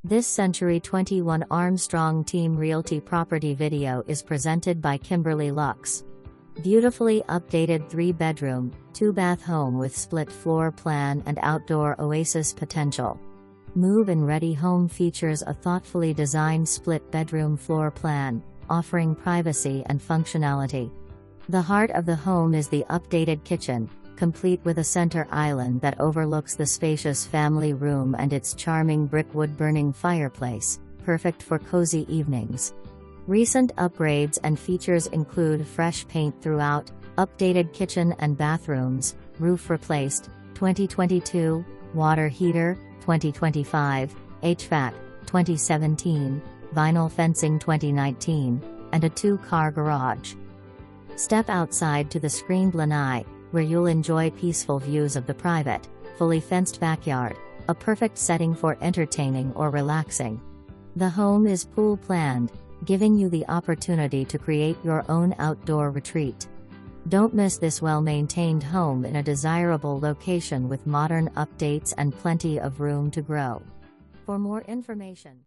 This Century 21 Armstrong Team Realty property video is presented by Kimberly Lux. Beautifully updated 3-bedroom, 2-bath home with split floor plan and outdoor Oasis potential. Move-in ready home features a thoughtfully designed split-bedroom floor plan, offering privacy and functionality. The heart of the home is the updated kitchen, complete with a center island that overlooks the spacious family room and its charming brick wood-burning fireplace, perfect for cozy evenings. Recent upgrades and features include fresh paint throughout, updated kitchen and bathrooms, roof replaced, 2022, water heater, 2025, HVAC, 2017, vinyl fencing 2019, and a 2-car garage. Step outside to the screened lanai, where you'll enjoy peaceful views of the private, fully fenced backyard, a perfect setting for entertaining or relaxing. The home is pool planned, giving you the opportunity to create your own outdoor retreat. Don't miss this well-maintained home in a desirable location with modern updates and plenty of room to grow. For more information,